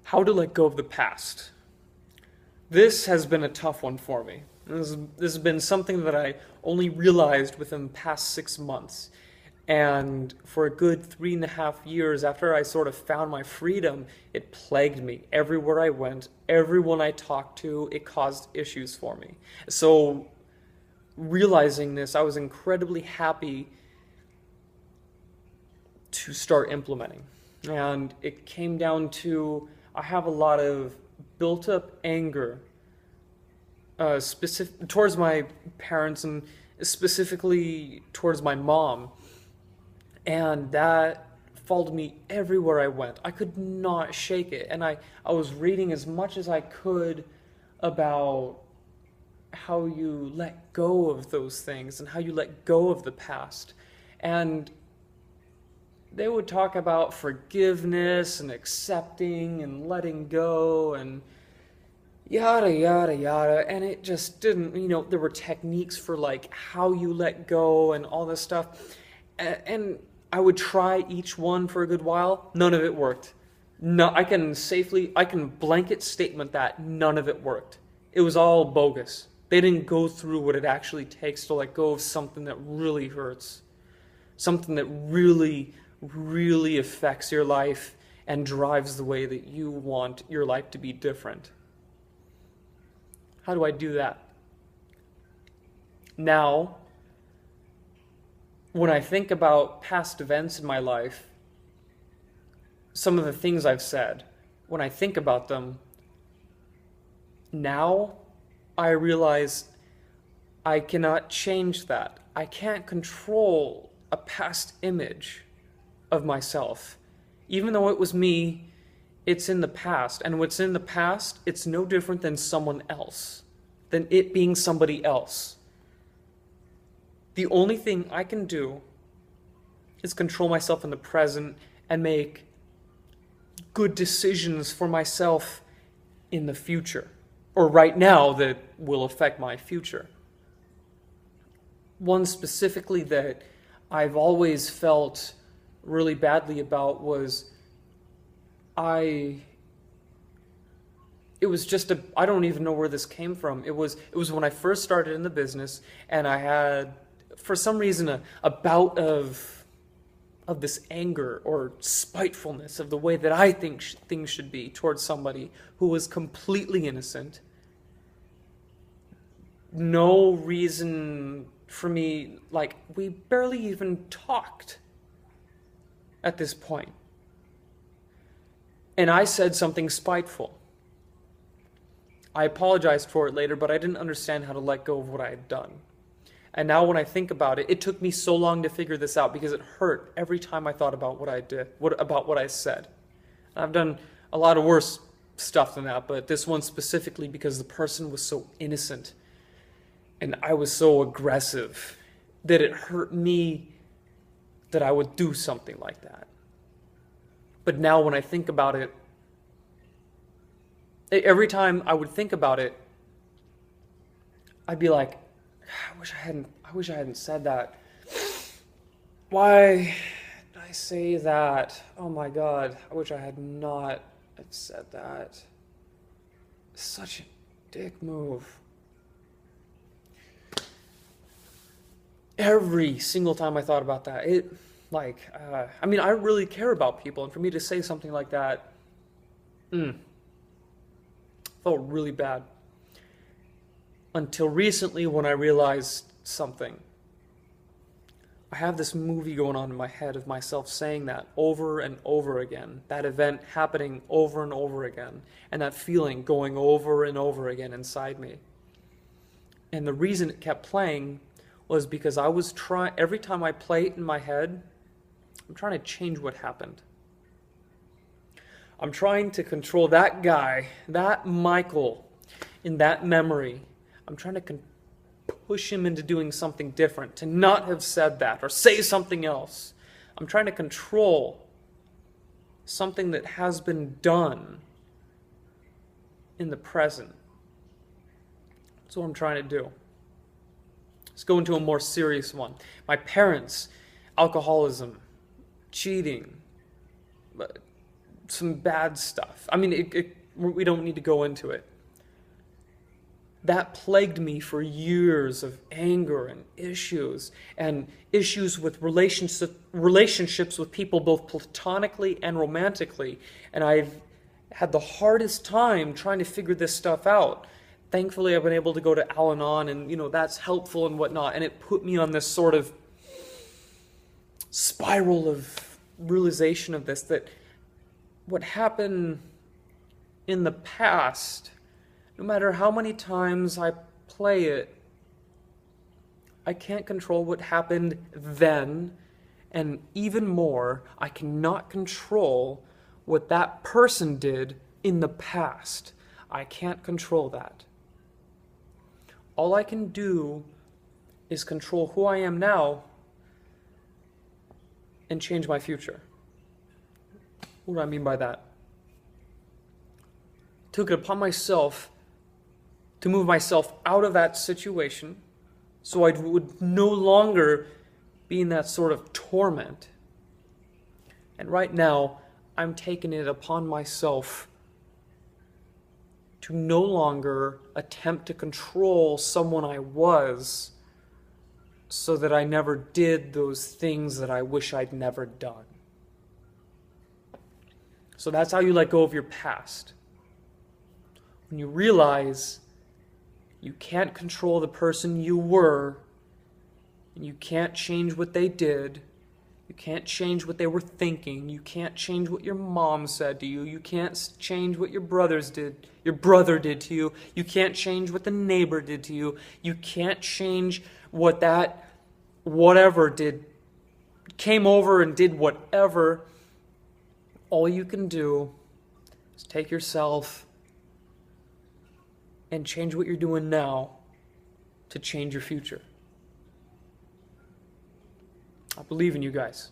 How to let go of the past. This has been a tough one for me. This has been something that I only realized within the past 6 months. And for a good 3.5 years after I sort of found my freedom, it plagued me. Everywhere I went, everyone I talked to, it caused issues for me. So realizing this, I was incredibly happy to start implementing. And it came down to I have a lot of built up anger specific towards my parents and specifically towards my mom. And that followed me everywhere I went. I could not shake it. And I was reading as much as I could about how you let go of those things and how you let go of the past. And they would talk about forgiveness and accepting and letting go and yada yada yada, and it just didn't, there were techniques for like how you let go and all this stuff. And I would try each one for a good while. None of it worked. No, I can blanket statement that none of it worked. It was all bogus. They didn't go through what it actually takes to let go of something that really hurts, something that really really affects your life and drives the way that you want your life to be different. How do I do that? Now, when I think about past events in my life, some of the things I've said, when I think about them, now I realize I cannot change that. I can't control a past image of myself. Even though it was me, it's in the past. And what's in the past, it's no different than someone else, than it being somebody else. The only thing I can do is control myself in the present and make good decisions for myself in the future, or right now that will affect my future. One specifically that I've always felt really badly about was I don't even know where this came from. It was when I first started in the business, and I had, for some reason, a bout of this anger or spitefulness of the way that I think things should be towards somebody who was completely innocent. No reason for me, like, we barely even talked at this point. And I said something spiteful. I apologized for it later, but I didn't understand how to let go of what I had done. And now when I think about it, it took me so long to figure this out because it hurt every time I thought about what I did, about what I said. I've done a lot of worse stuff than that, but this one specifically because the person was so innocent and I was so aggressive that it hurt me that I would do something like that. But now when I think about it, every time I would think about it, I'd be like, I wish I hadn't said that. Why did I say that? Oh my God, I wish I had not said that. Such a dick move. Every single time I thought about that, I really care about people, and for me to say something like that, felt really bad. Until recently when I realized something. I have this movie going on in my head of myself saying that over and over again, that event happening over and over again, and that feeling going over and over again inside me. And the reason it kept playing was because I was every time I play it in my head, I'm trying to change what happened. I'm trying to control that guy, that Michael, in that memory. I'm trying to push him into doing something different, to not have said that or say something else. I'm trying to control something that has been done in the present. That's what I'm trying to do. Let's go into a more serious one. My parents, alcoholism, cheating, some bad stuff. I mean, we don't need to go into it. That plagued me for years of anger and issues with relationships with people both platonically and romantically. And I've had the hardest time trying to figure this stuff out. Thankfully, I've been able to go to Al-Anon, and that's helpful and whatnot. And it put me on this sort of spiral of realization of this, that what happened in the past, no matter how many times I play it, I can't control what happened then, and even more, I cannot control what that person did in the past. I can't control that. All I can do is control who I am now and change my future. What do I mean by that? Took it upon myself to move myself out of that situation so I would no longer be in that sort of torment. And right now, I'm taking it upon myself to no longer attempt to control someone I was so that I never did those things that I wish I'd never done. So that's how you let go of your past. When you realize you can't control the person you were, and you can't change what they did, you can't change what they were thinking, you can't change what your mom said to you, you can't change what your brother did to you, you can't change what the neighbor did to you, you can't change what that whatever did, came over and did whatever. All you can do is take yourself and change what you're doing now to change your future. I believe in you guys.